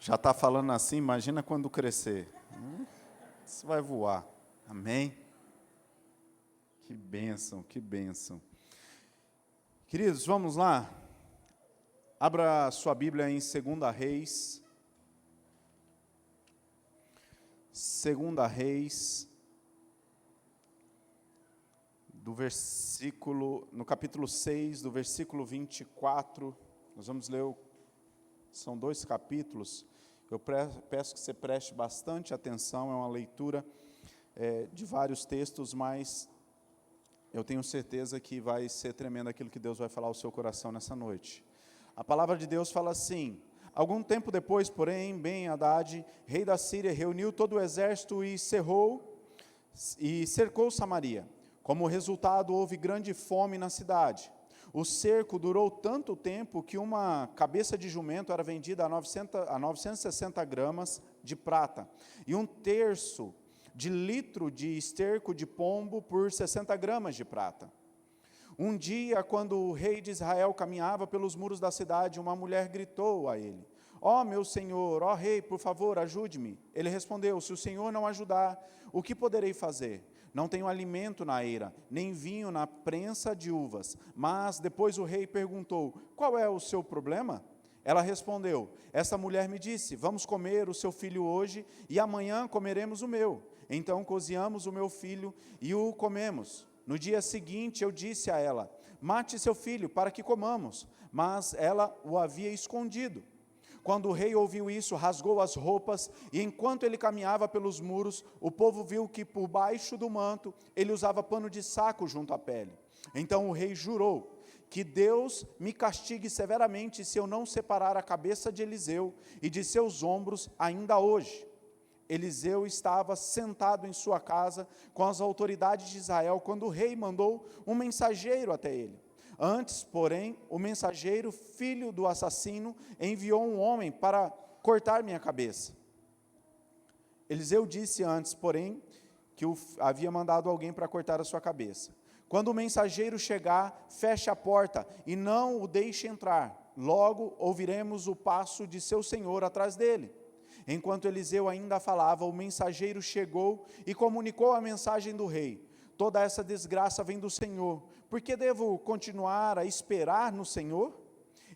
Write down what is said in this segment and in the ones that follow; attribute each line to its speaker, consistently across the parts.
Speaker 1: Já está falando assim, imagina quando crescer. Você vai voar. Amém? Que bênção, que bênção. Queridos, vamos lá? Abra sua Bíblia em 2 Reis. 2 Reis, no capítulo 6, do versículo 24, nós vamos ler, são 2 capítulos, eu peço que você preste bastante atenção, é uma leitura de vários textos, mas eu tenho certeza que vai ser tremendo aquilo que Deus vai falar ao seu coração nessa noite. A palavra de Deus fala assim: algum tempo depois, porém, Ben-Hadad, rei da Síria, reuniu todo o exército e cercou Samaria. Como resultado, houve grande fome na cidade. O cerco durou tanto tempo que uma cabeça de jumento era vendida a 960 gramas de prata, e 1/3 de litro de esterco de pombo por 60 gramas de prata. Um dia, quando o rei de Israel caminhava pelos muros da cidade, uma mulher gritou a ele: ó meu senhor, ó rei, por favor, ajude-me. Ele respondeu: se o senhor não ajudar, o que poderei fazer? Não tenho alimento na eira, nem vinho na prensa de uvas. Mas depois o rei perguntou: qual é o seu problema? Ela respondeu: essa mulher me disse, vamos comer o seu filho hoje e amanhã comeremos o meu. Então cozinhamos o meu filho e o comemos. No dia seguinte eu disse a ela: mate seu filho para que comamos. Mas ela o havia escondido. Quando o rei ouviu isso, rasgou as roupas, e enquanto ele caminhava pelos muros, o povo viu que por baixo do manto ele usava pano de saco junto à pele. Então o rei jurou: que Deus me castigue severamente se eu não separar a cabeça de Eliseu e de seus ombros ainda hoje. Eliseu estava sentado em sua casa com as autoridades de Israel, quando o rei mandou um mensageiro até ele. Antes, porém, o mensageiro, filho do assassino, enviou um homem para cortar minha cabeça. Eliseu disse antes, porém, que havia mandado alguém para cortar a sua cabeça. Quando o mensageiro chegar, feche a porta e não o deixe entrar. Logo ouviremos o passo de seu senhor atrás dele. Enquanto Eliseu ainda falava, o mensageiro chegou e comunicou a mensagem do rei: toda essa desgraça vem do Senhor. Por que devo continuar a esperar no Senhor?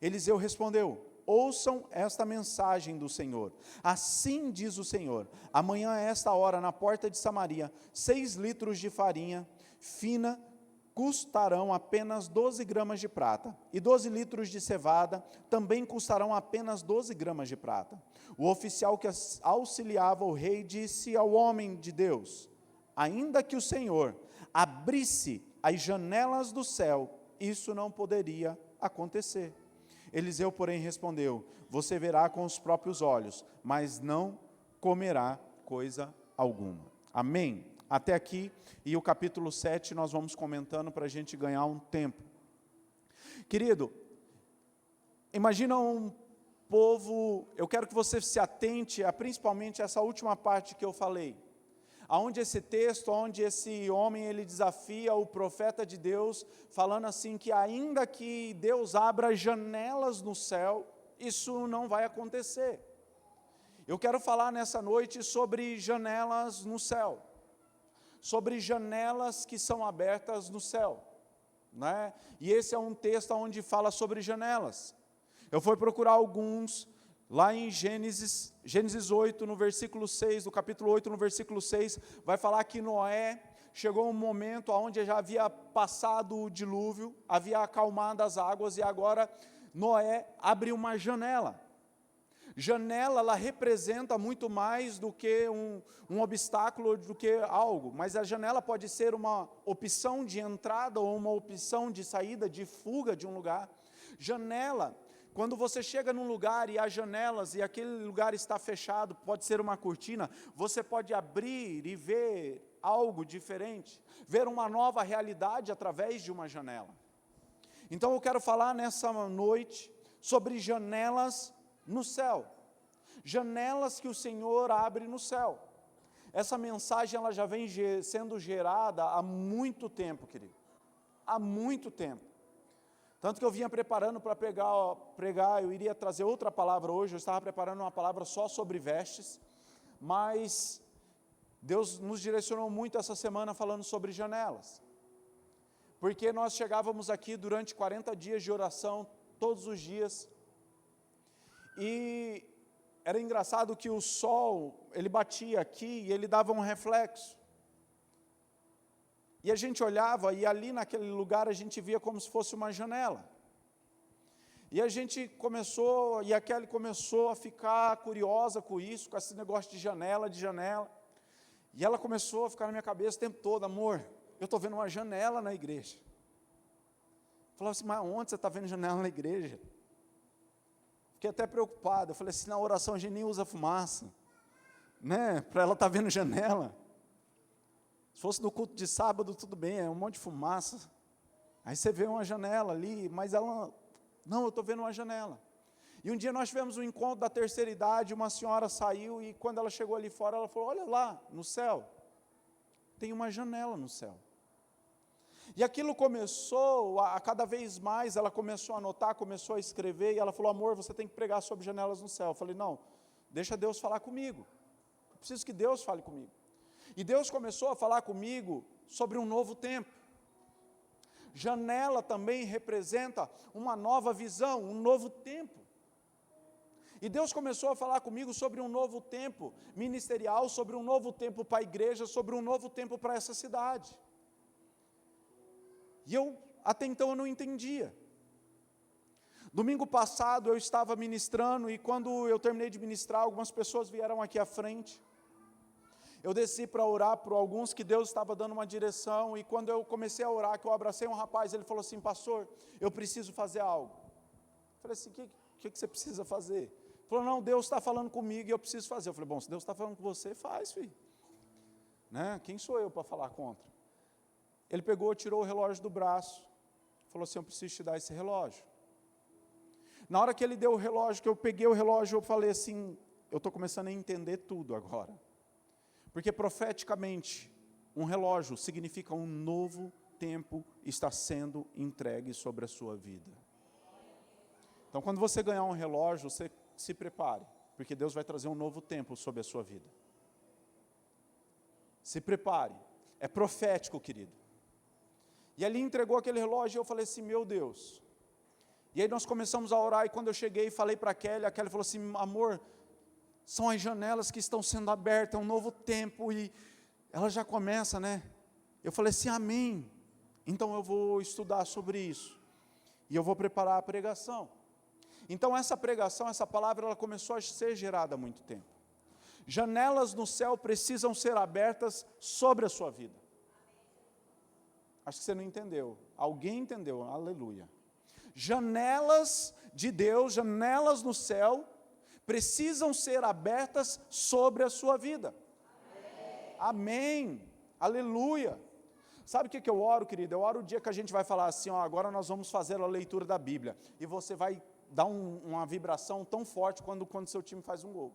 Speaker 1: Eliseu respondeu: ouçam esta mensagem do Senhor. Assim diz o Senhor: amanhã a esta hora, na porta de Samaria, 6 litros de farinha fina custarão apenas 12 gramas de prata, e 12 litros de cevada também custarão apenas 12 gramas de prata. O oficial que auxiliava o rei disse ao homem de Deus: ainda que o Senhor abrisse as janelas do céu, isso não poderia acontecer. Eliseu, porém, respondeu: você verá com os próprios olhos, mas não comerá coisa alguma. Amém? Até aqui, e o capítulo 7 nós vamos comentando para a gente ganhar um tempo. Querido, imagina um povo, eu quero que você se atente a principalmente essa última parte que eu falei, aonde esse texto, onde esse homem ele desafia o profeta de Deus, falando assim que ainda que Deus abra janelas no céu, isso não vai acontecer. Eu quero falar nessa noite sobre janelas no céu, sobre janelas que são abertas no céu, né? E esse é um texto onde fala sobre janelas. Eu fui procurar alguns, lá em Gênesis 8, no versículo 6, do capítulo 8, no versículo 6, vai falar que Noé chegou um momento onde já havia passado o dilúvio, havia acalmado as águas, e agora Noé abriu uma janela. Janela, ela representa muito mais do que um obstáculo, do que algo, mas a janela pode ser uma opção de entrada ou uma opção de saída, de fuga de um lugar. Janela, quando você chega num lugar e há janelas e aquele lugar está fechado, pode ser uma cortina, você pode abrir e ver algo diferente, ver uma nova realidade através de uma janela. Então eu quero falar nessa noite sobre janelas no céu, janelas que o Senhor abre no céu. Essa mensagem ela já vem sendo gerada há muito tempo, querido, há muito tempo. Tanto que eu vinha preparando para pregar, eu iria trazer outra palavra hoje, eu estava preparando uma palavra só sobre vestes, mas Deus nos direcionou muito essa semana falando sobre janelas. Porque nós chegávamos aqui durante 40 dias de oração, todos os dias, e era engraçado que o sol, ele batia aqui e ele dava um reflexo. E a gente olhava e ali naquele lugar a gente via como se fosse uma janela. E a gente começou, e a Kelly começou a ficar curiosa com isso, com esse negócio de janela. E ela começou a ficar na minha cabeça o tempo todo: amor, eu estou vendo uma janela na igreja. Eu falava assim: mas onde você está vendo janela na igreja? Fiquei até preocupado. Eu falei assim: na oração a gente nem usa fumaça, né? Para ela estar vendo janela. Se fosse no culto de sábado, tudo bem, é um monte de fumaça. Aí você vê uma janela ali, mas ela, não, eu estou vendo uma janela. E um dia nós tivemos um encontro da terceira idade, uma senhora saiu e quando ela chegou ali fora, ela falou: olha lá, no céu, tem uma janela no céu. E aquilo começou, a cada vez mais, ela começou a anotar, começou a escrever, e ela falou: amor, você tem que pregar sobre janelas no céu. Eu falei: não, deixa Deus falar comigo. Eu preciso que Deus fale comigo. E Deus começou a falar comigo sobre um novo tempo. Janela também representa uma nova visão, um novo tempo. E Deus começou a falar comigo sobre um novo tempo ministerial, sobre um novo tempo para a igreja, sobre um novo tempo para essa cidade. E até então eu não entendia. Domingo passado eu estava ministrando e quando eu terminei de ministrar, algumas pessoas vieram aqui à frente. Eu desci para orar por alguns que Deus estava dando uma direção, e quando eu comecei a orar, que eu abracei um rapaz, ele falou assim: pastor, eu preciso fazer algo. Eu falei assim: o que você precisa fazer? Ele falou: não, Deus está falando comigo e eu preciso fazer. Eu falei: bom, se Deus está falando com você, faz, filho. Né? Quem sou eu para falar contra? Ele pegou, tirou o relógio do braço, falou assim: eu preciso te dar esse relógio. Na hora que ele deu o relógio, que eu peguei o relógio, eu falei assim: eu estou começando a entender tudo agora. Porque profeticamente, um relógio significa um novo tempo está sendo entregue sobre a sua vida. Então, quando você ganhar um relógio, você se prepare, porque Deus vai trazer um novo tempo sobre a sua vida. Se prepare, é profético, querido. E ali entregou aquele relógio e eu falei assim: meu Deus. E aí nós começamos a orar, e quando eu cheguei e falei para a Kelly falou assim: amor, são as janelas que estão sendo abertas, é um novo tempo, e ela já começa, né? Eu falei assim: amém, então eu vou estudar sobre isso, e eu vou preparar a pregação. Então essa pregação, essa palavra, ela começou a ser gerada há muito tempo. Janelas no céu precisam ser abertas sobre a sua vida. Acho que você não entendeu, alguém entendeu, aleluia. Janelas de Deus, janelas no céu, precisam ser abertas sobre a sua vida. Amém. Aleluia. Sabe o que eu oro, querido? Eu oro o dia que a gente vai falar assim: ó, agora nós vamos fazer a leitura da Bíblia, e você vai dar uma vibração tão forte quando seu time faz um gol.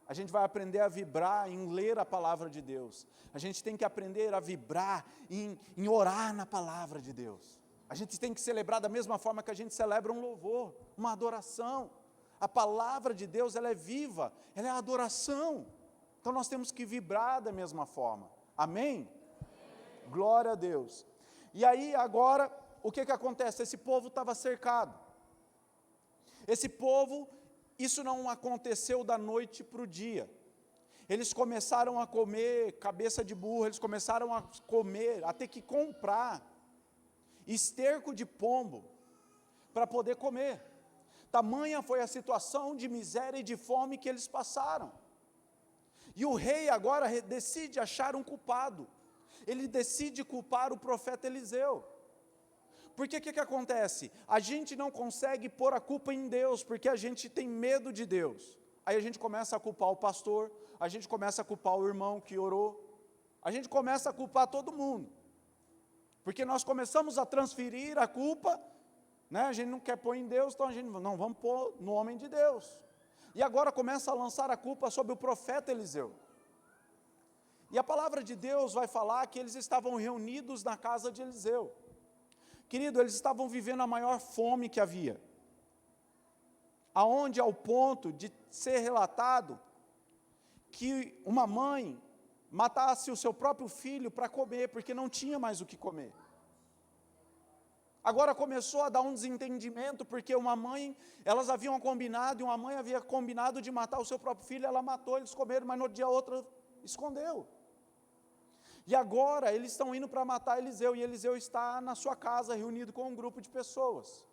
Speaker 1: A gente vai aprender a vibrar em ler a palavra de Deus. A gente tem que aprender a vibrar em orar na palavra de Deus. A gente tem que celebrar da mesma forma que a gente celebra um louvor, uma adoração. A palavra de Deus, ela é viva, ela é adoração. Então nós temos que vibrar da mesma forma. Amém? Glória a Deus. E aí agora, o que acontece? Esse povo estava cercado. Esse povo, isso não aconteceu da noite para o dia. Eles começaram a comer cabeça de burro, eles começaram a comer, a ter que comprar esterco de pombo para poder comer. Tamanha foi a situação de miséria e de fome que eles passaram. E o rei agora decide achar um culpado. Ele decide culpar o profeta Eliseu. Porque o que acontece? A gente não consegue pôr a culpa em Deus, porque a gente tem medo de Deus. Aí a gente começa a culpar o pastor, a gente começa a culpar o irmão que orou, a gente começa a culpar todo mundo. Porque nós começamos a transferir a culpa, né? A gente não quer pôr em Deus, então a gente não, vamos pôr no homem de Deus. E agora começa a lançar a culpa sobre o profeta Eliseu. E a palavra de Deus vai falar que eles estavam reunidos na casa de Eliseu. Querido, eles estavam vivendo a maior fome que havia, aonde ao ponto de ser relatado que uma mãe matasse o seu próprio filho para comer, porque não tinha mais o que comer. Agora começou a dar um desentendimento, porque elas haviam combinado, e uma mãe havia combinado de matar o seu próprio filho, ela matou, eles comeram, mas no dia outro escondeu. E agora eles estão indo para matar Eliseu, e Eliseu está na sua casa, reunido com um grupo de pessoas.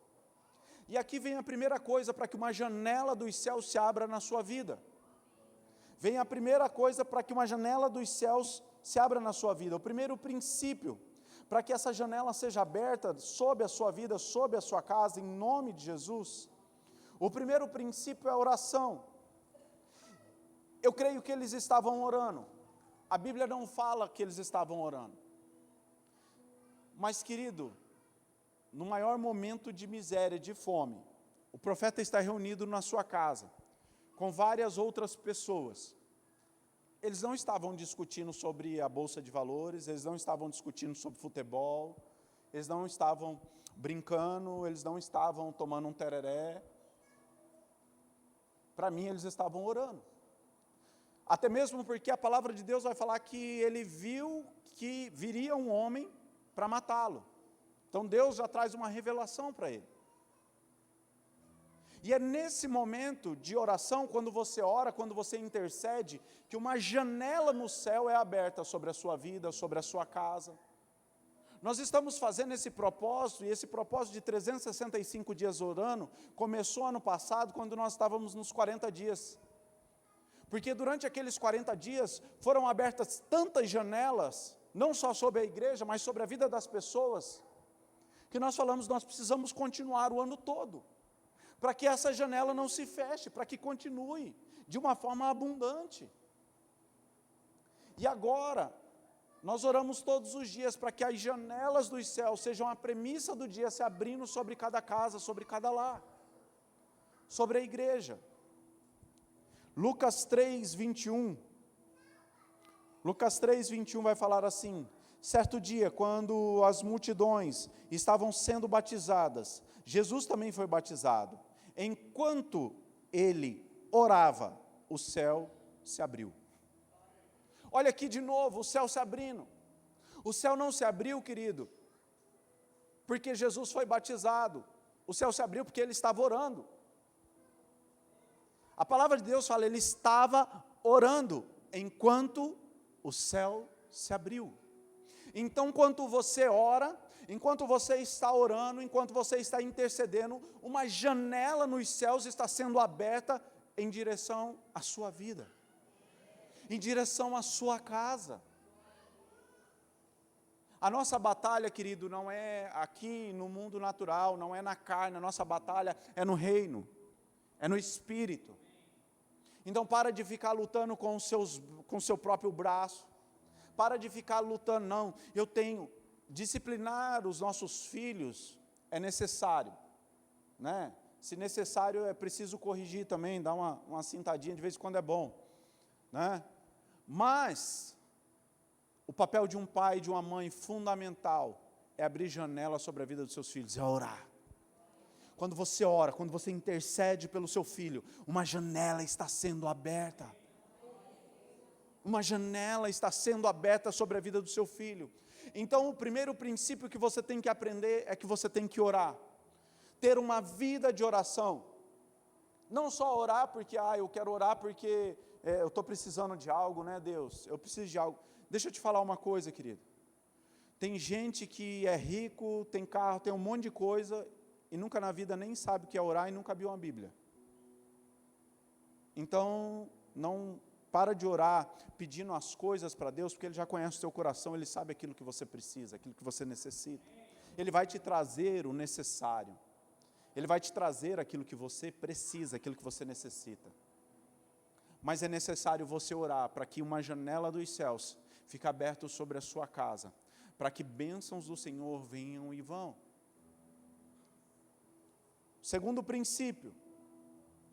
Speaker 1: E aqui vem a primeira coisa para que uma janela dos céus se abra na sua vida. Vem a primeira coisa para que uma janela dos céus se abra na sua vida. O primeiro princípio, para que essa janela seja aberta sobre a sua vida, sobre a sua casa, em nome de Jesus. O primeiro princípio é a oração. Eu creio que eles estavam orando. A Bíblia não fala que eles estavam orando. Mas, querido, no maior momento de miséria, de fome, o profeta está reunido na sua casa, com várias outras pessoas. Eles não estavam discutindo sobre a Bolsa de Valores, eles não estavam discutindo sobre futebol, eles não estavam brincando, eles não estavam tomando um tereré. Para mim, eles estavam orando. Até mesmo porque a palavra de Deus vai falar que ele viu que viria um homem para matá-lo. Então Deus já traz uma revelação para ele. E é nesse momento de oração, quando você ora, quando você intercede, que uma janela no céu é aberta sobre a sua vida, sobre a sua casa. Nós estamos fazendo esse propósito, e esse propósito de 365 dias orando, começou ano passado, quando nós estávamos nos 40 dias. Porque durante aqueles 40 dias, foram abertas tantas janelas, não só sobre a igreja, mas sobre a vida das pessoas, que nós falamos, nós precisamos continuar o ano todo, para que essa janela não se feche, para que continue de uma forma abundante. E agora, nós oramos todos os dias para que as janelas dos céus sejam a premissa do dia se abrindo sobre cada casa, sobre cada lar, sobre a igreja. Lucas 3, 21. Lucas 3, 21 vai falar assim: certo dia, quando as multidões estavam sendo batizadas, Jesus também foi batizado. Enquanto ele orava, o céu se abriu. Olha aqui de novo, o céu se abrindo. O céu não se abriu, querido, porque Jesus foi batizado. O céu se abriu porque ele estava orando. A palavra de Deus fala, ele estava orando, enquanto o céu se abriu. Então, enquanto você ora, enquanto você está orando, enquanto você está intercedendo, uma janela nos céus está sendo aberta em direção à sua vida, em direção à sua casa. A nossa batalha, querido, não é aqui no mundo natural, não é na carne, a nossa batalha é no reino, é no espírito. Então para de ficar lutando com o seu próprio braço, para de ficar lutando, não, eu tenho, disciplinar os nossos filhos é necessário, né? Se necessário é preciso corrigir também, dar uma cintadinha de vez em quando é bom, né? Mas o papel de um pai e de uma mãe fundamental é abrir janela sobre a vida dos seus filhos, é orar. Quando você ora, quando você intercede pelo seu filho, uma janela está sendo aberta. Uma janela está sendo aberta sobre a vida do seu filho. Então, o primeiro princípio que você tem que aprender é que você tem que orar. Ter uma vida de oração. Não só orar porque, eu quero orar porque eu estou precisando de algo, né, Deus? Eu preciso de algo. Deixa eu te falar uma coisa, querido. Tem gente que é rico, tem carro, tem um monte de coisa, e nunca na vida nem sabe o que é orar e nunca abriu uma Bíblia. Então, não para de orar pedindo as coisas para Deus, porque Ele já conhece o seu coração, Ele sabe aquilo que você precisa, aquilo que você necessita. Ele vai te trazer o necessário. Ele vai te trazer aquilo que você precisa, aquilo que você necessita. Mas é necessário você orar para que uma janela dos céus fique aberta sobre a sua casa, para que bênçãos do Senhor venham e vão. Segundo princípio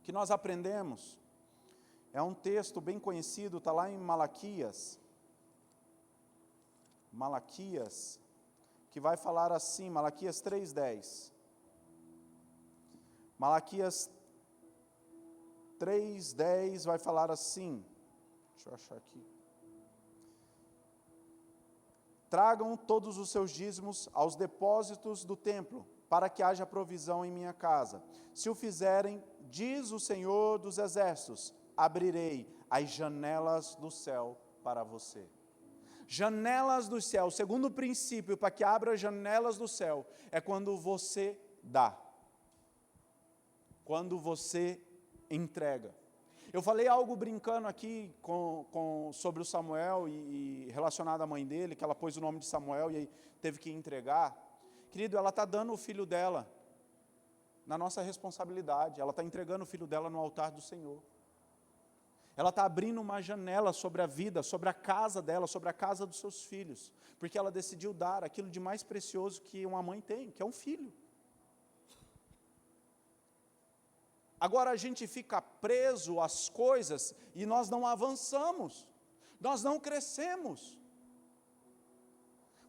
Speaker 1: que nós aprendemos, é um texto bem conhecido, está lá em Malaquias, que vai falar assim, Malaquias 3:10. Malaquias 3:10 vai falar assim, deixa eu achar aqui. Tragam todos os seus dízimos aos depósitos do templo, para que haja provisão em minha casa. Se o fizerem, diz o Senhor dos Exércitos, abrirei as janelas do céu para você. Janelas do céu, o segundo princípio para que abra as janelas do céu, é quando você dá. Quando você entrega. Eu falei algo brincando aqui sobre o Samuel e relacionado à mãe dele, que ela pôs o nome de Samuel e aí teve que entregar. Querido, ela está dando o filho dela na nossa responsabilidade, ela está entregando o filho dela no altar do Senhor. Ela está abrindo uma janela sobre a vida, sobre a casa dela, sobre a casa dos seus filhos, porque ela decidiu dar aquilo de mais precioso que uma mãe tem, que é um filho. Agora a gente fica preso às coisas e nós não avançamos, nós não crescemos.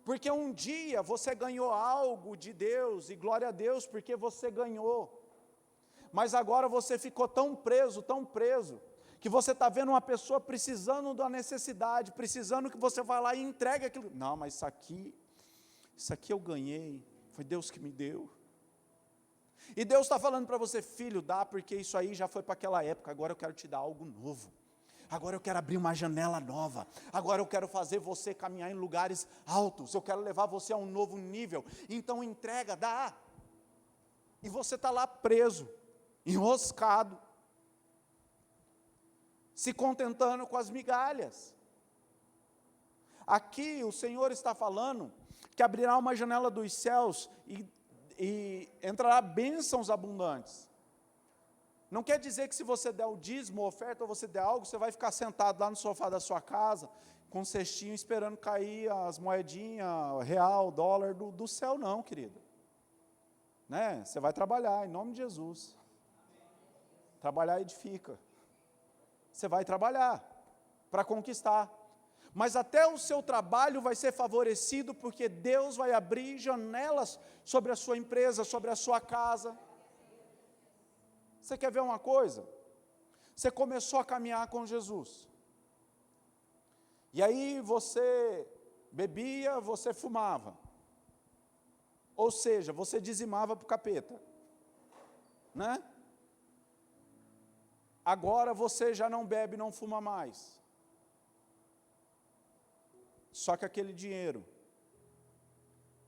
Speaker 1: Porque um dia você ganhou algo de Deus, e glória a Deus porque você ganhou. Mas agora você ficou tão preso, que você está vendo uma pessoa precisando da necessidade, precisando que você vá lá e entregue aquilo. Não, mas isso aqui eu ganhei, foi Deus que me deu. E Deus está falando para você, filho, dá, porque isso aí já foi para aquela época, agora eu quero te dar algo novo. Agora eu quero abrir uma janela nova. Agora eu quero fazer você caminhar em lugares altos. Eu quero levar você a um novo nível. Então entrega, dá. E você está lá preso, enroscado, se contentando com as migalhas. Aqui o Senhor está falando que abrirá uma janela dos céus e entrará bênçãos abundantes. Não quer dizer que se você der o dízimo, oferta, ou você der algo, você vai ficar sentado lá no sofá da sua casa, com um cestinho, esperando cair as moedinhas, real, dólar do céu, não, querido. Né? Você vai trabalhar, em nome de Jesus. Trabalhar edifica. Você vai trabalhar, para conquistar. Mas até o seu trabalho vai ser favorecido, porque Deus vai abrir janelas sobre a sua empresa, sobre a sua casa. Você quer ver uma coisa? Você começou a caminhar com Jesus. E aí você bebia, você fumava. Ou seja, você dizimava para o capeta. Né? Agora você já não bebe, não fuma mais. Só que aquele dinheiro,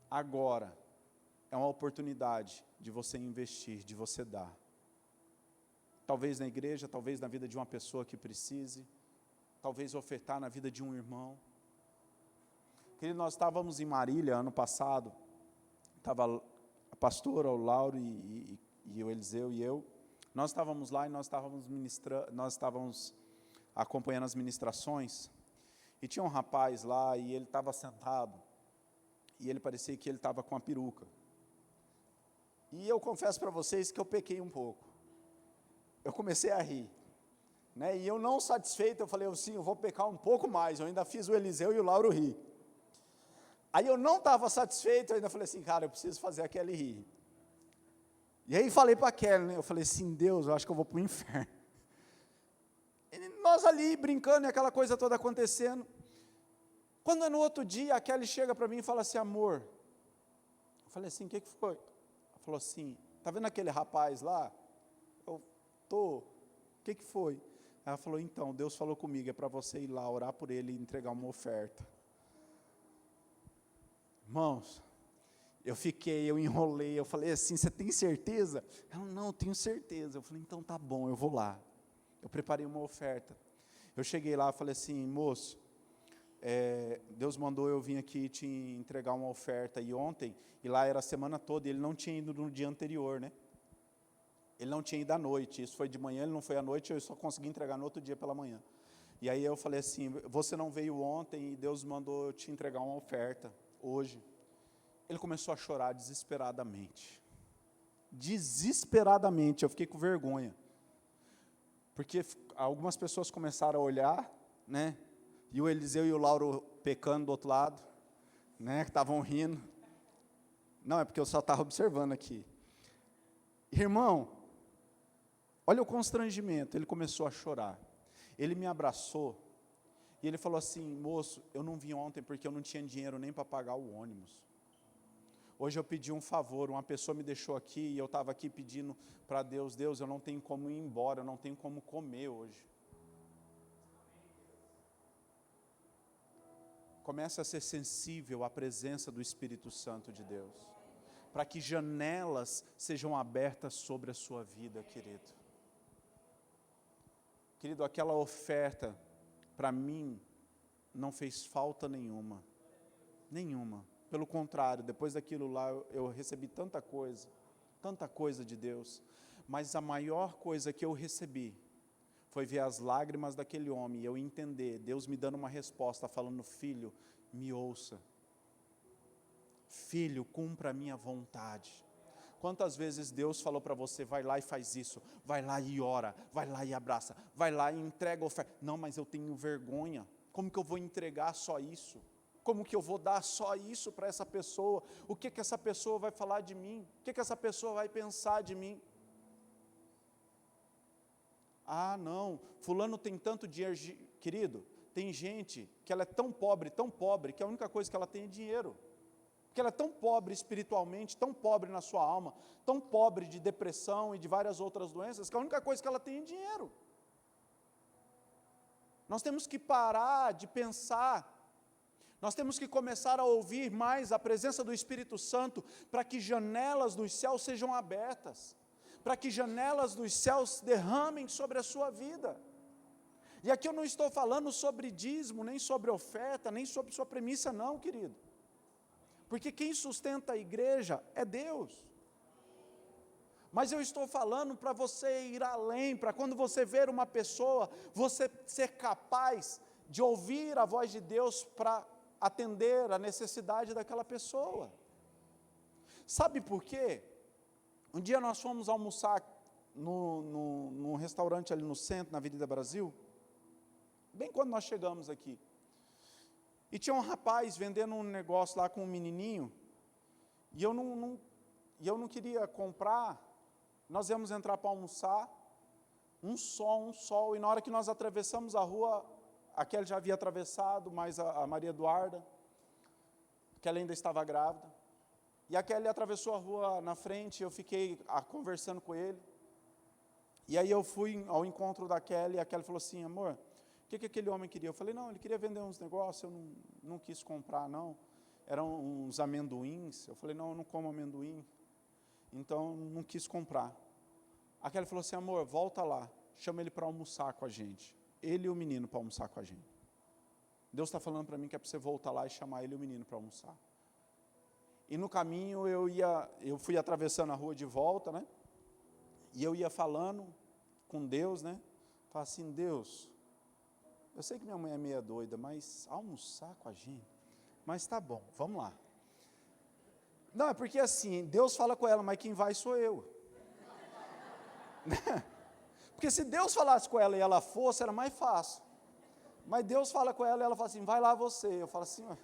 Speaker 1: agora, é uma oportunidade de você investir, de você dar. Talvez na igreja, talvez na vida de uma pessoa que precise, talvez ofertar na vida de um irmão. Querido, nós estávamos em Marília ano passado, estava a pastora, o Lauro e o Eliseu e eu, nós estávamos lá e nós estávamos acompanhando as ministrações, e tinha um rapaz lá e ele estava sentado, e ele parecia que ele estava com a peruca. E eu confesso para vocês que eu pequei um pouco. Eu comecei a rir, né? E eu não satisfeito, eu falei assim, eu vou pecar um pouco mais, eu ainda fiz o Eliseu e o Lauro rir. Aí eu não estava satisfeito, eu ainda falei assim, cara, eu preciso fazer a Kelly rir. E aí falei para a Kelly, né? Eu falei assim, Deus, eu acho que eu vou para o inferno. E nós ali brincando e aquela coisa toda acontecendo. Quando no outro dia a Kelly chega para mim e fala assim, amor, eu falei assim, o que foi? Ela falou assim, tá vendo aquele rapaz lá? O que foi? Ela falou, então, Deus falou comigo, é para você ir lá, orar por ele e entregar uma oferta. Irmãos, eu enrolei, eu falei assim, você tem certeza? Ela, não, tenho certeza. Eu falei, então tá bom, eu vou lá. Eu preparei uma oferta. Eu cheguei lá e falei assim, moço, Deus mandou eu vir aqui te entregar uma oferta, e ontem, e lá era a semana toda, e ele não tinha ido no dia anterior, né? Ele não tinha ido à noite, isso foi de manhã, ele não foi à noite, eu só consegui entregar no outro dia pela manhã. E aí eu falei assim, você não veio ontem e Deus mandou eu te entregar uma oferta, hoje. Ele começou a chorar desesperadamente. Desesperadamente, eu fiquei com vergonha. Porque algumas pessoas começaram a olhar, né? E o Eliseu e o Lauro pecando do outro lado, né? Que estavam rindo. Não, é porque eu só estava observando aqui. Irmão, olha o constrangimento, ele começou a chorar. Ele me abraçou, e ele falou assim, moço, eu não vim ontem porque eu não tinha dinheiro nem para pagar o ônibus. Hoje eu pedi um favor, uma pessoa me deixou aqui, e eu estava aqui pedindo para Deus, Deus, eu não tenho como ir embora, eu não tenho como comer hoje. Comece a ser sensível à presença do Espírito Santo de Deus, para que janelas sejam abertas sobre a sua vida, querido. Querido, aquela oferta, para mim, não fez falta nenhuma. Nenhuma. Pelo contrário, depois daquilo lá, eu recebi tanta coisa de Deus. Mas a maior coisa que eu recebi foi ver as lágrimas daquele homem e eu entender, Deus me dando uma resposta, falando, filho, me ouça. Filho, cumpra a minha vontade. Quantas vezes Deus falou para você, vai lá e faz isso, vai lá e ora, vai lá e abraça, vai lá e entrega a oferta. Não, mas eu tenho vergonha, como que eu vou entregar só isso? Como que eu vou dar só isso para essa pessoa? O que essa pessoa vai falar de mim? O que essa pessoa vai pensar de mim? Ah, não, fulano tem tanto dinheiro, querido, tem gente que ela é tão pobre, que a única coisa que ela tem é dinheiro. Porque ela é tão pobre espiritualmente, tão pobre na sua alma, tão pobre de depressão e de várias outras doenças, que a única coisa que ela tem é dinheiro. Nós temos que parar de pensar, nós temos que começar a ouvir mais a presença do Espírito Santo, para que janelas dos céus sejam abertas, para que janelas dos céus derramem sobre a sua vida. E aqui eu não estou falando sobre dízimo, nem sobre oferta, nem sobre sua premissa não, querido. Porque quem sustenta a igreja é Deus. Mas eu estou falando para você ir além, para quando você ver uma pessoa, você ser capaz de ouvir a voz de Deus para atender a necessidade daquela pessoa. Sabe por quê? Um dia nós fomos almoçar num restaurante ali no centro, na Avenida Brasil, bem quando nós chegamos aqui. E tinha um rapaz vendendo um negócio lá com um menininho, e eu não queria comprar. Nós íamos entrar para almoçar, um sol, e na hora que nós atravessamos a rua, aquela já havia atravessado, mas a Maria Eduarda, que ela ainda estava grávida, e a Kelly atravessou a rua na frente, eu fiquei conversando com ele, e aí eu fui ao encontro da Kelly, e a Kelly falou assim, amor, o que aquele homem queria? Eu falei, não, ele queria vender uns negócios, eu não quis comprar, não, eram uns amendoins, eu falei, não, eu não como amendoim, então não quis comprar. A Kelly falou assim, amor, volta lá, chama ele para almoçar com a gente, ele e o menino para almoçar com a gente. Deus está falando para mim que é para você voltar lá e chamar ele e o menino para almoçar. E no caminho eu fui atravessando a rua de volta, né? E eu ia falando com Deus, né? Falei assim, Deus, eu sei que minha mãe é meia doida, mas almoçar com a gente? Mas tá bom, vamos lá. Não, é porque assim, Deus fala com ela, mas quem vai sou eu. Porque se Deus falasse com ela e ela fosse, era mais fácil. Mas Deus fala com ela e ela fala assim, vai lá você. Eu falo assim, ué.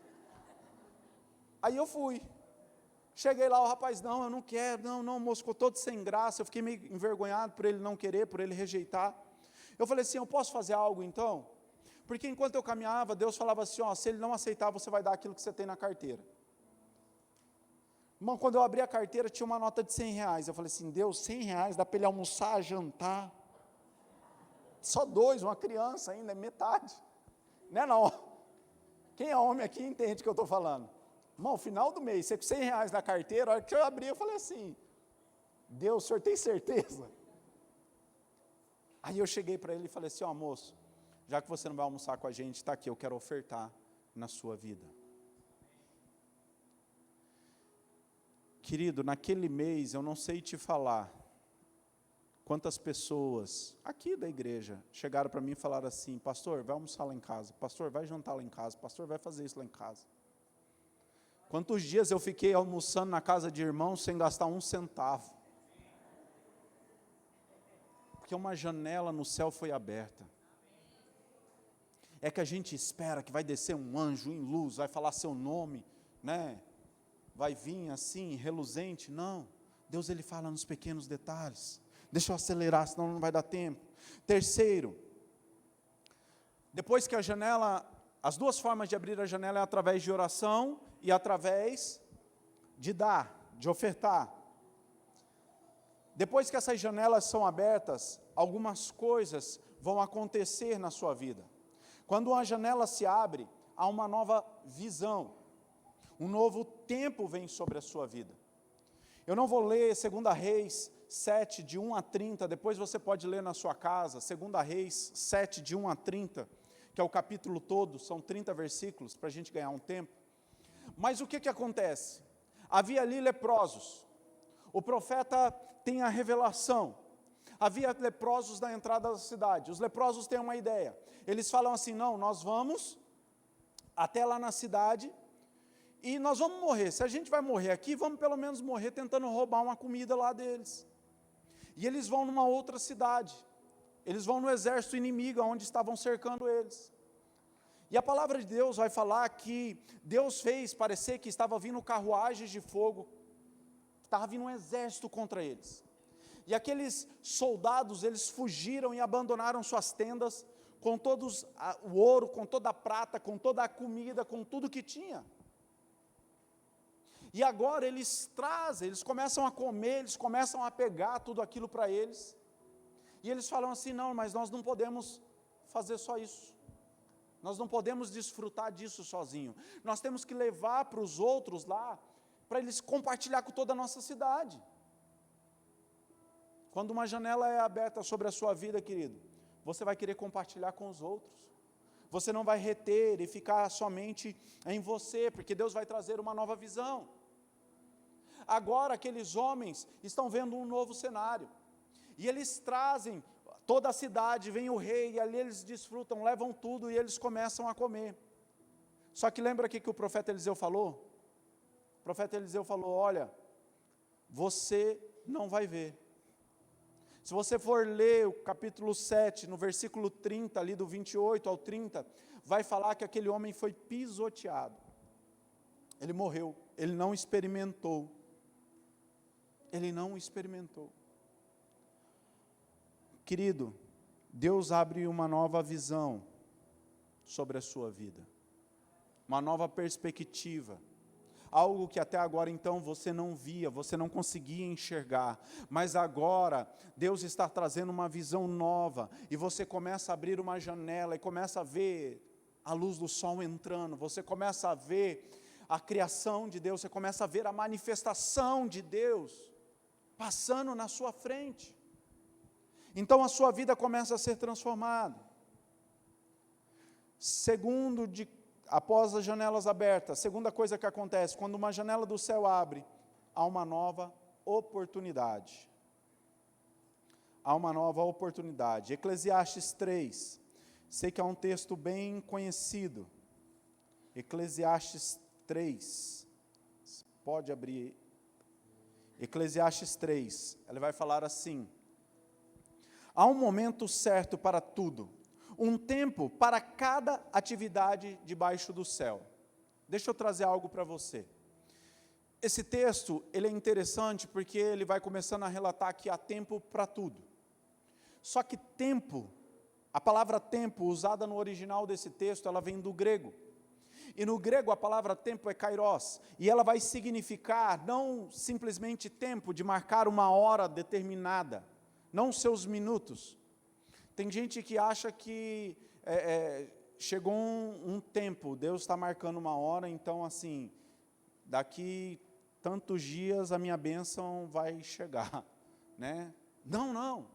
Speaker 1: Aí eu fui. Cheguei lá, o rapaz, não, eu não quero, não, moço, ficou todo sem graça, eu fiquei meio envergonhado por ele não querer, por ele rejeitar. Eu falei assim, eu posso fazer algo então? Porque enquanto eu caminhava, Deus falava assim, ó, se ele não aceitar, você vai dar aquilo que você tem na carteira. Irmão, quando eu abri a carteira, tinha uma nota de R$100, eu falei assim, Deus, R$100, dá para ele almoçar, jantar? Só 2, uma criança ainda, metade. Não é não. Quem é homem aqui entende o que eu estou falando. Irmão, final do mês, você com R$100 na carteira, a hora que eu abri, eu falei assim, Deus, o senhor tem certeza? Aí eu cheguei para ele e falei assim, ó moço, já que você não vai almoçar com a gente, está aqui, eu quero ofertar na sua vida. Querido, naquele mês, eu não sei te falar, quantas pessoas aqui da igreja chegaram para mim e falaram assim, pastor, vai almoçar lá em casa, pastor, vai jantar lá em casa, pastor, vai fazer isso lá em casa. Quantos dias eu fiquei almoçando na casa de irmãos sem gastar um centavo? Porque uma janela no céu foi aberta. É que a gente espera que vai descer um anjo em luz, vai falar seu nome, né? vai vir assim, reluzente. Não, Deus ele fala nos pequenos detalhes. Deixa eu acelerar, senão não vai dar tempo. Terceiro, depois que a janela, as duas formas de abrir a janela é através de oração e através de dar, de ofertar. Depois que essas janelas são abertas, algumas coisas vão acontecer na sua vida. Quando uma janela se abre, há uma nova visão. Um novo tempo vem sobre a sua vida. Eu não vou ler 2 Reis 7, de 1 a 30, depois você pode ler na sua casa, 2 Reis 7, de 1 a 30, que é o capítulo todo, são 30 versículos, para a gente ganhar um tempo. Mas o que acontece? Havia ali leprosos. O profeta tem a revelação. Havia leprosos na entrada da cidade. Os leprosos têm uma ideia. Eles falam assim, não, nós vamos até lá na cidade e nós vamos morrer. Se a gente vai morrer aqui, vamos pelo menos morrer tentando roubar uma comida lá deles. E eles vão numa outra cidade. Eles vão no exército inimigo, onde estavam cercando eles. E a palavra de Deus vai falar que Deus fez parecer que estava vindo carruagens de fogo, estava vindo um exército contra eles. E aqueles soldados, eles fugiram e abandonaram suas tendas, com todo o ouro, com toda a prata, com toda a comida, com tudo que tinha. E agora eles trazem, eles começam a comer, eles começam a pegar tudo aquilo para eles. E eles falam assim, não, mas nós não podemos fazer só isso. Nós não podemos desfrutar disso sozinho. Nós temos que levar para os outros lá, para eles compartilhar com toda a nossa cidade. Quando uma janela é aberta sobre a sua vida, querido, você vai querer compartilhar com os outros. Você não vai reter e ficar somente em você, porque Deus vai trazer uma nova visão. Agora aqueles homens estão vendo um novo cenário. E eles trazem toda a cidade, vem o rei, e ali eles desfrutam, levam tudo e eles começam a comer. Só que lembra que o profeta Eliseu falou? O profeta Eliseu falou, olha, você não vai ver. Se você for ler o capítulo 7, no versículo 30, ali do 28 ao 30, vai falar que aquele homem foi pisoteado. Ele morreu, ele não experimentou. Ele não experimentou. Querido, Deus abre uma nova visão sobre a sua vida. Uma nova perspectiva. Algo que até agora então você não via, você não conseguia enxergar, mas agora Deus está trazendo uma visão nova, e você começa a abrir uma janela, e começa a ver a luz do sol entrando, você começa a ver a criação de Deus, você começa a ver a manifestação de Deus, passando na sua frente, então a sua vida começa a ser transformada. Após as janelas abertas, segunda coisa que acontece, quando uma janela do céu abre, há uma nova oportunidade. Há uma nova oportunidade. Eclesiastes 3, sei que é um texto bem conhecido. Eclesiastes 3, pode abrir. Eclesiastes 3, ele vai falar assim: há um momento certo para tudo, um tempo para cada atividade debaixo do céu. Deixa eu trazer algo para você. Esse texto, ele é interessante porque ele vai começando a relatar que há tempo para tudo. Só que tempo, a palavra tempo usada no original desse texto, ela vem do grego. E no grego a palavra tempo é kairos, e ela vai significar não simplesmente tempo de marcar uma hora determinada, não seus minutos. Tem gente que acha que chegou um tempo, Deus está marcando uma hora, então assim, daqui tantos dias a minha bênção vai chegar, né? Não, não.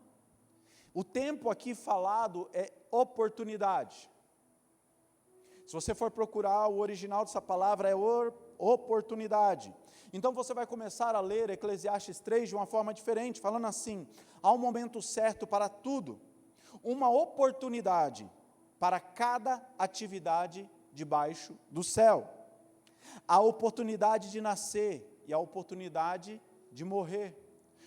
Speaker 1: O tempo aqui falado é oportunidade. Se você for procurar o original dessa palavra, é oportunidade. Então você vai começar a ler Eclesiastes 3 de uma forma diferente, falando assim: há um momento certo para tudo, uma oportunidade para cada atividade debaixo do céu. A oportunidade de nascer e a oportunidade de morrer.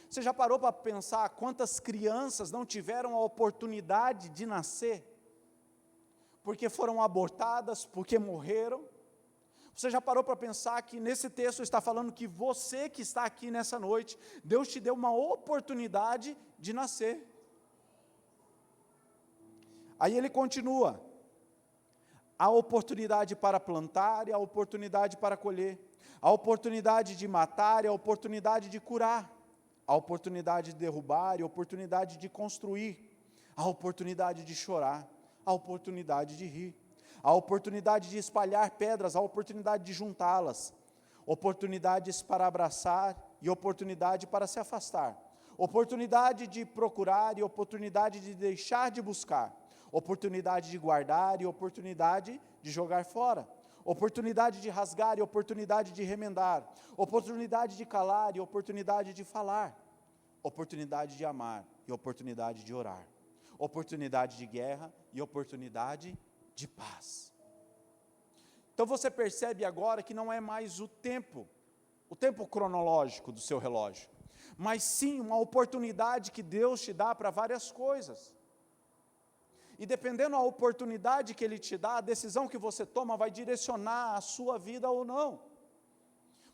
Speaker 1: Você já parou para pensar quantas crianças não tiveram a oportunidade de nascer? Porque foram abortadas, porque morreram. Você já parou para pensar que nesse texto está falando que você que está aqui nessa noite, Deus te deu uma oportunidade de nascer. Aí ele continua, a oportunidade para plantar e a oportunidade para colher, a oportunidade de matar e a oportunidade de curar, a oportunidade de derrubar e a oportunidade de construir, a oportunidade de chorar, a oportunidade de rir, a oportunidade de espalhar pedras, a oportunidade de juntá-las, oportunidades para abraçar e oportunidade para se afastar, oportunidade de procurar e oportunidade de deixar de buscar, oportunidade de guardar e oportunidade de jogar fora, oportunidade de rasgar e oportunidade de remendar, oportunidade de calar e oportunidade de falar, oportunidade de amar e oportunidade de orar, oportunidade de guerra e oportunidade de paz. Então você percebe agora que não é mais o tempo cronológico do seu relógio, mas sim uma oportunidade que Deus te dá para várias coisas. E dependendo da oportunidade que Ele te dá, a decisão que você toma vai direcionar a sua vida ou não.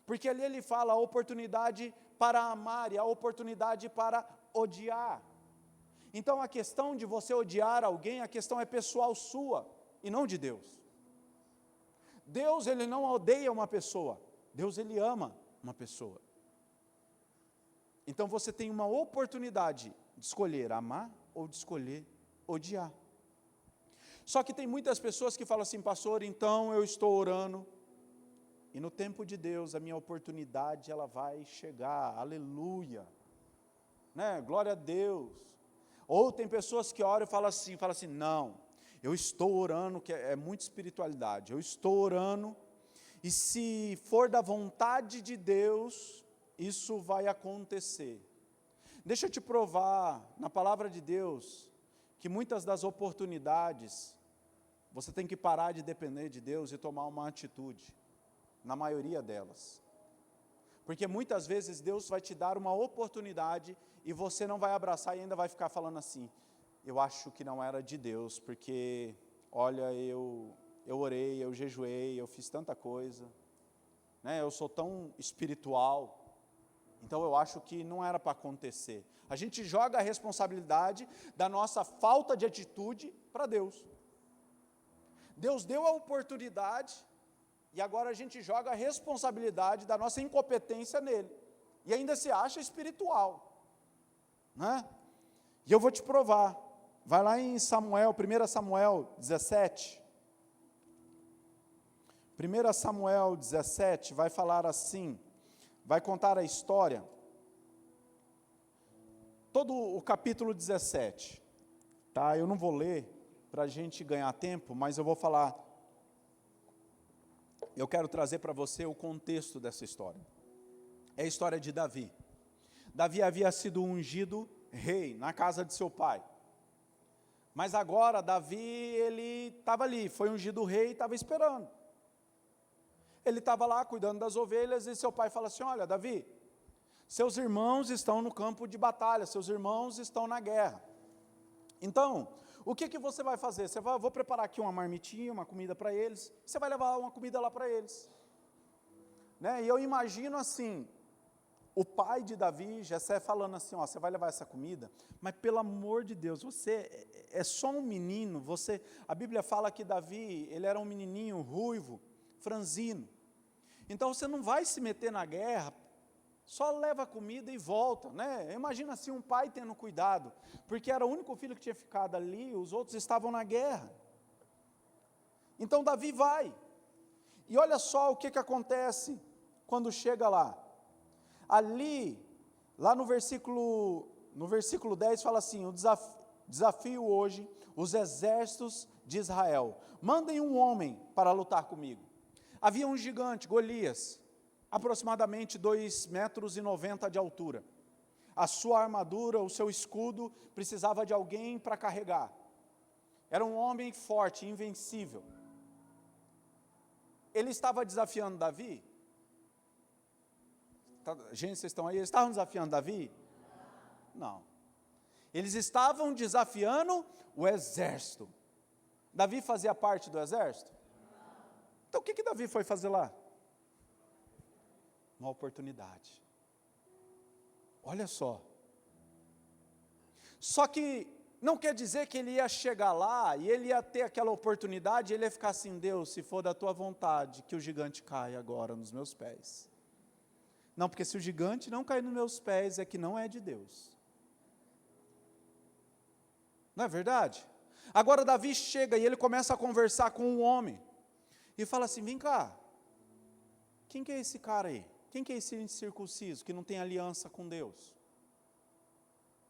Speaker 1: Porque ali Ele fala a oportunidade para amar e a oportunidade para odiar. Então a questão de você odiar alguém, a questão é pessoal sua e não de Deus. Deus, Ele não odeia uma pessoa, Deus, Ele ama uma pessoa. Então você tem uma oportunidade de escolher amar ou de escolher odiar. Só que tem muitas pessoas que falam assim, pastor, então eu estou orando, e no tempo de Deus, a minha oportunidade, ela vai chegar, aleluia, né? Glória a Deus. Ou tem pessoas que oram e falam assim, não, eu estou orando, que é muita espiritualidade, eu estou orando, e se for da vontade de Deus, isso vai acontecer. Deixa eu te provar, na palavra de Deus, que muitas das oportunidades, você tem que parar de depender de Deus e tomar uma atitude, na maioria delas. Porque muitas vezes Deus vai te dar uma oportunidade e você não vai abraçar e ainda vai ficar falando assim, eu acho que não era de Deus, porque, olha, eu orei, eu jejuei, eu fiz tanta coisa, né, eu sou tão espiritual, então eu acho que não era para acontecer. A gente joga a responsabilidade da nossa falta de atitude para Deus. Deus deu a oportunidade e agora a gente joga a responsabilidade da nossa incompetência nele. E ainda se acha espiritual, né? E eu vou te provar. Vai lá em Samuel, 1 Samuel 17. 1 Samuel 17 vai falar assim, vai contar a história, todo o capítulo 17, tá? Eu não vou ler para a gente ganhar tempo, mas eu vou falar, eu quero trazer para você o contexto dessa história. É a história de Davi. Davi havia sido ungido rei na casa de seu pai, mas agora Davi, ele estava ali, foi ungido rei e estava esperando. Ele estava lá cuidando das ovelhas e seu pai fala assim, olha Davi, seus irmãos estão no campo de batalha, seus irmãos estão na guerra. Então, o que você vai fazer? Vou preparar aqui uma marmitinha, uma comida para eles, você vai levar uma comida lá para eles. Né? E eu imagino assim, o pai de Davi, Jessé, falando assim, ó, você vai levar essa comida, mas pelo amor de Deus, você é só um menino, a Bíblia fala que Davi, ele era um menininho ruivo, franzino. Então você não vai se meter na guerra, só leva a comida e volta, né? Imagina assim um pai tendo cuidado, porque era o único filho que tinha ficado ali, os outros estavam na guerra. Então Davi vai, e olha só o que acontece quando chega lá. Ali, lá no versículo 10 fala assim, o desafio hoje, os exércitos de Israel, mandem um homem para lutar comigo. Havia um gigante, Golias, aproximadamente 2,90 metros de altura. A sua armadura, o seu escudo, precisava de alguém para carregar. Era um homem forte, invencível. Ele estava desafiando Davi? Gente, vocês estão aí? Eles estavam desafiando Davi? Não. Eles estavam desafiando o exército. Davi fazia parte do exército? Então o que Davi foi fazer lá? uma oportunidade. Olha só. Só que não quer dizer que ele ia chegar lá e ele ia ter aquela oportunidade, ele ia ficar assim: Deus, se for da tua vontade, que o gigante caia agora nos meus pés. Não, porque se o gigante não cair nos meus pés, é que não é de Deus. Não é verdade? Agora Davi chega e ele começa a conversar com o homem, e fala assim: vem cá, quem que é esse cara aí? Quem que é esse incircunciso que não tem aliança com Deus?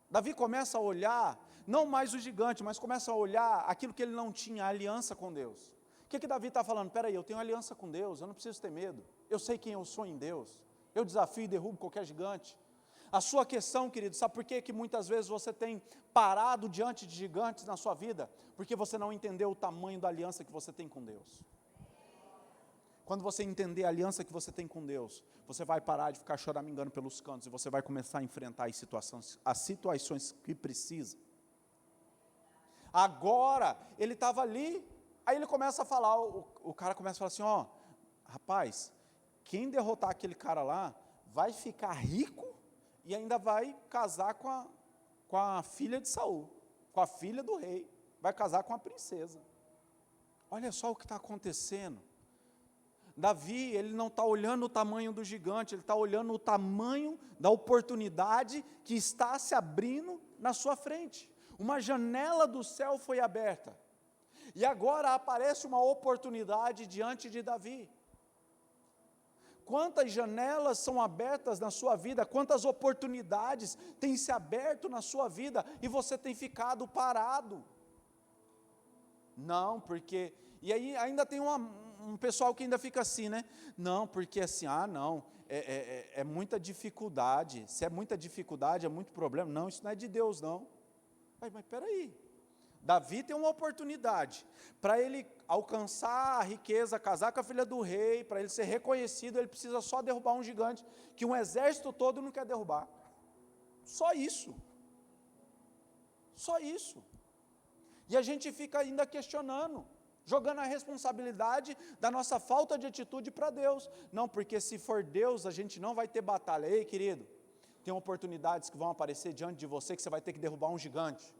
Speaker 1: Davi começa a olhar, não mais o gigante, mas começa a olhar aquilo que ele não tinha, a aliança com Deus. O que Davi está falando? Peraí, eu tenho aliança com Deus, eu não preciso ter medo, eu sei quem eu sou em Deus, eu desafio e derrubo qualquer gigante. A sua questão, querido, sabe por que muitas vezes você tem parado diante de gigantes na sua vida? Porque você não entendeu o tamanho da aliança que você tem com Deus. Quando você entender a aliança que você tem com Deus, você vai parar de ficar choramingando pelos cantos e você vai começar a enfrentar as situações que precisa. Agora, ele estava ali, aí ele começa a falar, o cara começa a falar assim: ó, rapaz, quem derrotar aquele cara lá, vai ficar rico e ainda vai casar com a filha de Saul, com a filha do rei, vai casar com a princesa. Olha só o que está acontecendo. Davi, ele não está olhando o tamanho do gigante, ele está olhando o tamanho da oportunidade que está se abrindo na sua frente. Uma janela do céu foi aberta, e agora aparece uma oportunidade diante de Davi. Quantas janelas são abertas na sua vida, quantas oportunidades têm se aberto na sua vida, e você tem ficado parado. Não, porque, e aí ainda tem um pessoal que ainda fica assim, né? Não, porque assim, não, é muita dificuldade, se é muita dificuldade, é muito problema. Não, isso não é de Deus, não. Mas peraí, Davi tem uma oportunidade, para ele alcançar a riqueza, casar com a filha do rei, para ele ser reconhecido, ele precisa só derrubar um gigante, que um exército todo não quer derrubar. Só isso. Só isso. E a gente fica ainda questionando, jogando a responsabilidade da nossa falta de atitude para Deus. Não, porque se for Deus, a gente não vai ter batalha. Ei, querido, tem oportunidades que vão aparecer diante de você, que você vai ter que derrubar um gigante.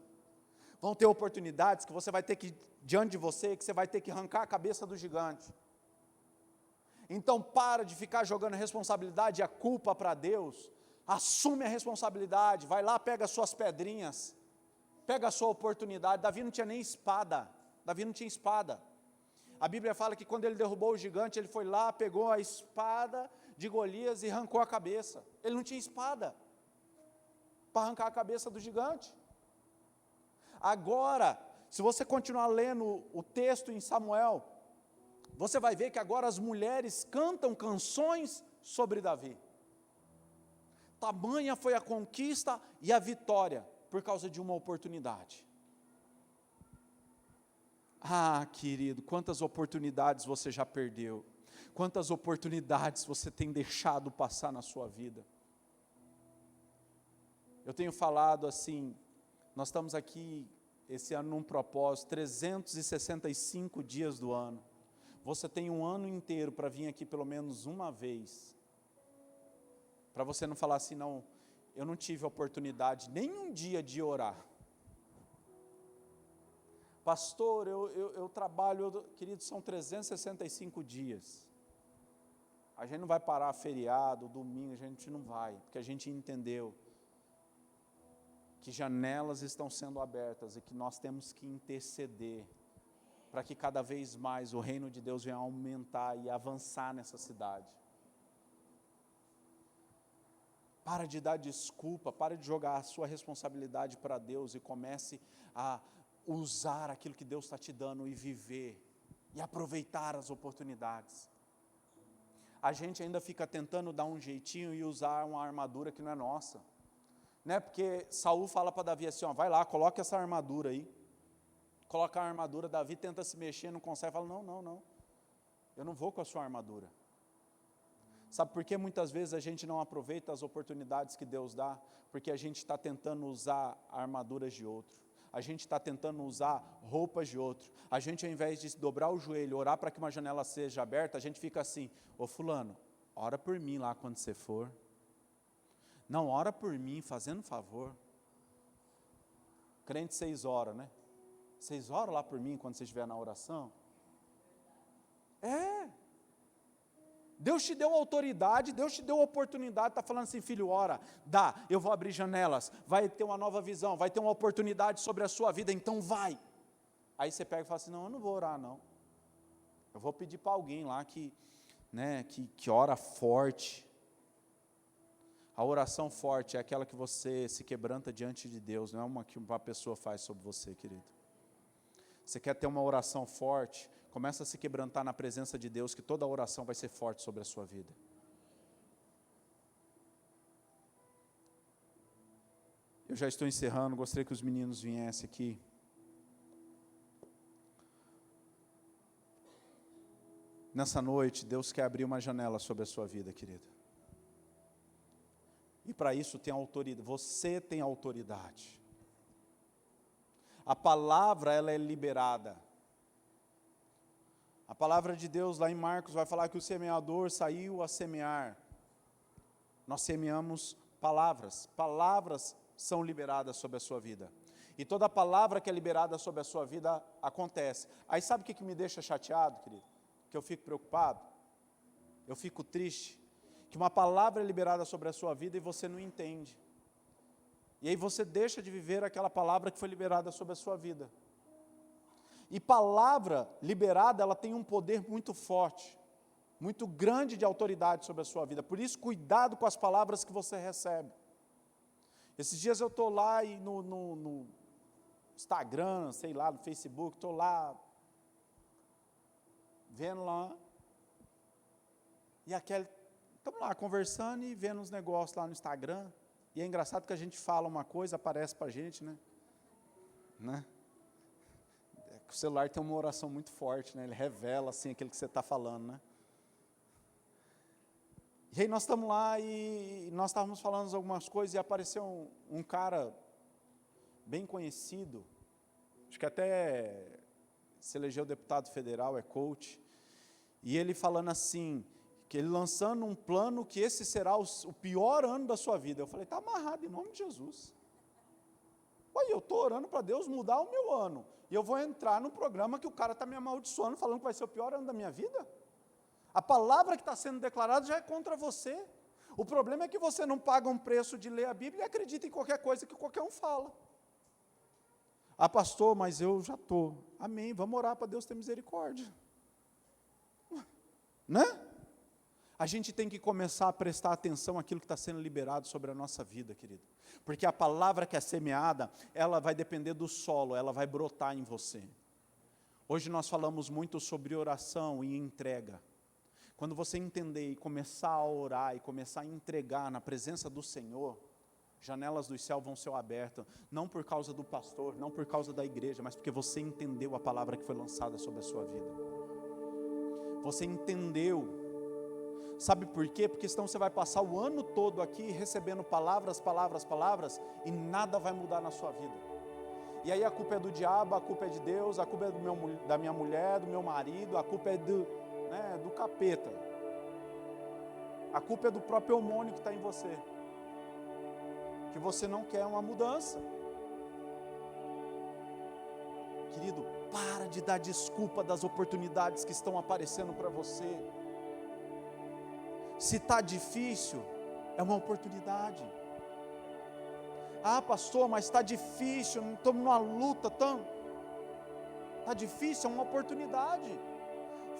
Speaker 1: Vão ter oportunidades que você vai ter que, diante de você, que você vai ter que arrancar a cabeça do gigante. Então para de ficar jogando a responsabilidade e a culpa para Deus. Assume a responsabilidade, vai lá, pega as suas pedrinhas, pega a sua oportunidade. Davi não tinha nem espada. Davi não tinha espada. A Bíblia fala que quando ele derrubou o gigante, ele foi lá, pegou a espada de Golias e arrancou a cabeça. Ele não tinha espada para arrancar a cabeça do gigante. Agora, se você continuar lendo o texto em Samuel, você vai ver que agora as mulheres cantam canções sobre Davi. Tamanha foi a conquista e a vitória por causa de uma oportunidade. Querido, quantas oportunidades você já perdeu, quantas oportunidades você tem deixado passar na sua vida. Eu tenho falado assim, nós estamos aqui esse ano num propósito, 365 dias do ano, você tem um ano inteiro para vir aqui pelo menos uma vez, para você não falar assim: não, eu não tive oportunidade nem um dia de orar. Pastor, eu trabalho, querido, são 365 dias. A gente não vai parar feriado, domingo, a gente não vai, porque a gente entendeu que janelas estão sendo abertas e que nós temos que interceder para que cada vez mais o reino de Deus venha aumentar e avançar nessa cidade. Para de dar desculpa, para de jogar a sua responsabilidade para Deus e comece a usar aquilo que Deus está te dando e viver, e aproveitar as oportunidades. A gente ainda fica tentando dar um jeitinho e usar uma armadura que não é nossa, né? Porque Saul fala para Davi assim: vai lá, coloca essa armadura aí, coloca a armadura. Davi tenta se mexer, não consegue, fala: não, eu não vou com a sua armadura. Sabe por que muitas vezes a gente não aproveita as oportunidades que Deus dá? Porque a gente está tentando usar armaduras de outro, a gente está tentando usar roupas de outro, a gente, ao invés de dobrar o joelho, orar para que uma janela seja aberta, a gente fica assim: ô fulano, ora por mim lá quando você for. Não, ora por mim, fazendo favor. Crente 6 horas, né? 6 horas lá por mim quando você estiver na oração? Deus te deu autoridade, Deus te deu oportunidade, está falando assim, filho, ora, dá, eu vou abrir janelas, vai ter uma nova visão, vai ter uma oportunidade sobre a sua vida, então vai. Aí você pega e fala assim, não, eu não vou orar não. Eu vou pedir para alguém lá que ora forte. A oração forte é aquela que você se quebranta diante de Deus, não é uma que uma pessoa faz sobre você, querido. Você quer ter uma oração forte, começa a se quebrantar na presença de Deus, que toda oração vai ser forte sobre a sua vida. Eu já estou encerrando, gostaria que os meninos viessem aqui. Nessa noite, Deus quer abrir uma janela sobre a sua vida, querido. E para isso tem autoridade, você tem autoridade. A palavra, ela é liberada. A palavra de Deus lá em Marcos vai falar que o semeador saiu a semear. Nós semeamos palavras. Palavras são liberadas sobre a sua vida. E toda palavra que é liberada sobre a sua vida acontece. Aí sabe o que me deixa chateado, querido? Que eu fico preocupado? Eu fico triste. Que uma palavra é liberada sobre a sua vida e você não entende. E aí você deixa de viver aquela palavra que foi liberada sobre a sua vida. E palavra liberada, ela tem um poder muito forte, muito grande de autoridade sobre a sua vida. Por isso, cuidado com as palavras que você recebe. Esses dias eu estou lá e no Instagram, sei lá, no Facebook, estou lá, vendo lá, e estamos lá conversando e vendo uns negócios lá no Instagram, e é engraçado que a gente fala uma coisa, aparece para a gente, né? O celular tem uma oração muito forte, né? Ele revela assim aquilo que você está falando, né? E aí nós estamos lá e nós estávamos falando algumas coisas e apareceu um cara bem conhecido, acho que até se elegeu deputado federal, é coach, e ele falando assim, que ele lançando um plano que esse será o pior ano da sua vida. Eu falei, está amarrado em nome de Jesus. Olha, eu estou orando para Deus mudar o meu ano, e eu vou entrar num programa que o cara está me amaldiçoando, falando que vai ser o pior ano da minha vida? A palavra que está sendo declarada já é contra você. O problema é que você não paga um preço de ler a Bíblia e acredita em qualquer coisa que qualquer um fala. Ah, pastor, mas eu já estou. Amém, vamos orar para Deus ter misericórdia. Né? A gente tem que começar a prestar atenção àquilo que está sendo liberado sobre a nossa vida, querido. Porque a palavra que é semeada, ela vai depender do solo, ela vai brotar em você. Hoje nós falamos muito sobre oração e entrega. Quando você entender e começar a orar e começar a entregar na presença do Senhor, janelas dos céus vão ser abertas, não por causa do pastor, não por causa da igreja, mas porque você entendeu a palavra que foi lançada sobre a sua vida. Você entendeu. Sabe por quê? Porque senão você vai passar o ano todo aqui recebendo palavras, e nada vai mudar na sua vida. E aí a culpa é do diabo, a culpa é de Deus, a culpa é da minha mulher, do meu marido, a culpa é do capeta. A culpa é do próprio hormônio que está em você. Que você não quer uma mudança. Querido, para de dar desculpa das oportunidades que estão aparecendo para você. Se está difícil, é uma oportunidade. Ah, pastor, mas está difícil, estamos numa luta, está difícil, é uma oportunidade.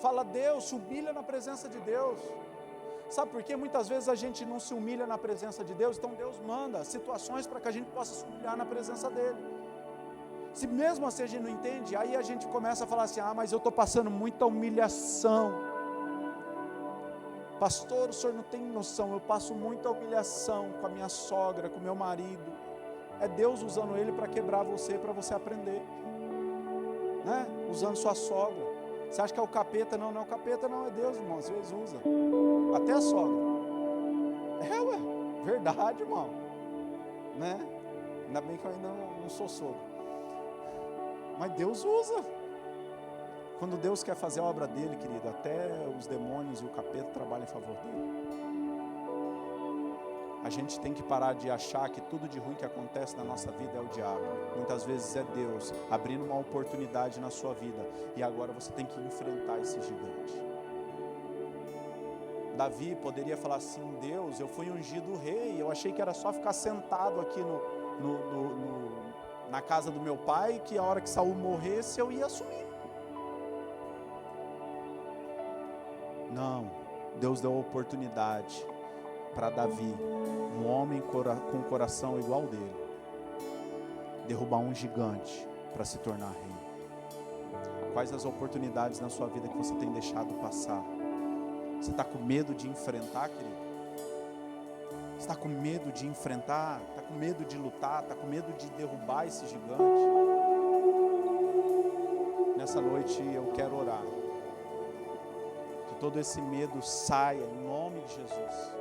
Speaker 1: Fala a Deus, se humilha na presença de Deus. Sabe por quê? Muitas vezes a gente não se humilha na presença de Deus, então Deus manda situações para que a gente possa se humilhar na presença dEle. Se mesmo assim a gente não entende, aí a gente começa a falar assim, mas eu estou passando muita humilhação. Pastor, o senhor não tem noção, eu passo muita humilhação com a minha sogra, com o meu marido. É Deus usando ele para quebrar você, para você aprender, né? Usando sua sogra. Você acha que é o capeta? Não é o capeta, não, é Deus, irmão, às vezes usa, até a sogra. Verdade, irmão, né? Ainda bem que eu ainda não sou sogro, mas Deus usa. Quando Deus quer fazer a obra dele, querido, até os demônios e o capeta trabalham em favor dele. A gente tem que parar de achar que tudo de ruim que acontece na nossa vida é o diabo. Muitas vezes é Deus abrindo uma oportunidade na sua vida. E agora você tem que enfrentar esse gigante. Davi poderia falar assim: Deus, eu fui ungido rei, eu achei que era só ficar sentado aqui na casa do meu pai, que a hora que Saul morresse eu ia assumir. Não, Deus deu a oportunidade para Davi, um homem com um coração igual dele, derrubar um gigante para se tornar rei. Quais as oportunidades na sua vida que você tem deixado passar? Você está com medo de enfrentar, querido? Você está com medo de enfrentar? Está com medo de lutar? Está com medo de derrubar esse gigante? Nessa noite eu quero orar. Que todo esse medo saia em nome de Jesus.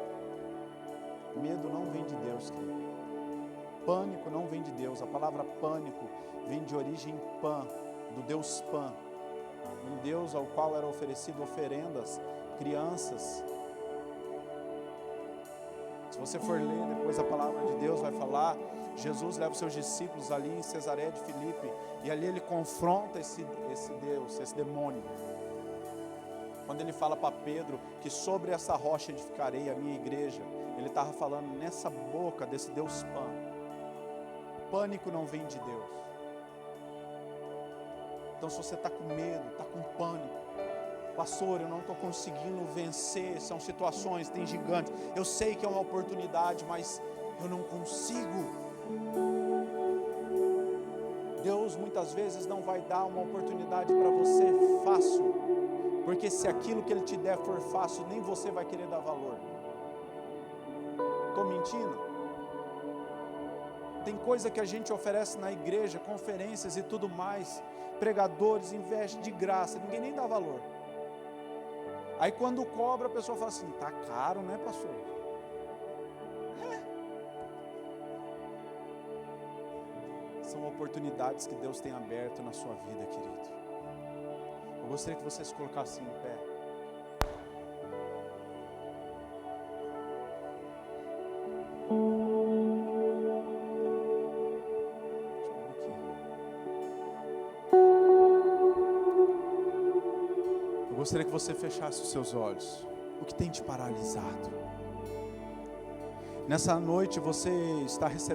Speaker 1: Medo não vem de Deus, querido. Pânico não vem de Deus. A palavra pânico vem de origem Pan, do Deus Pan. Um Deus ao qual eram oferecidas oferendas, crianças. Se você for ler depois a palavra de Deus vai falar, Jesus leva os seus discípulos ali em Cesareia de Filipe, e ali ele confronta esse Deus, esse demônio. Quando ele fala para Pedro que sobre essa rocha edificarei a minha igreja, ele estava falando nessa boca desse Deus Pan. Pânico não vem de Deus. Então se você está com medo, está com pânico, pastor, eu não estou conseguindo vencer, são situações, tem gigantes, eu sei que é uma oportunidade, mas eu não consigo. Deus muitas vezes não vai dar uma oportunidade para você fácil, porque se aquilo que Ele te der for fácil, nem você vai querer dar valor. Estou mentindo? Tem coisa que a gente oferece na igreja, conferências e tudo mais, pregadores investem de graça, ninguém nem dá valor. Aí quando cobra, a pessoa fala assim: tá caro, né, pastor? São oportunidades que Deus tem aberto na sua vida, querido. Eu gostaria que você se colocasse em pé. Eu gostaria que você fechasse os seus olhos. O que tem te paralisado? Nessa noite você está recebendo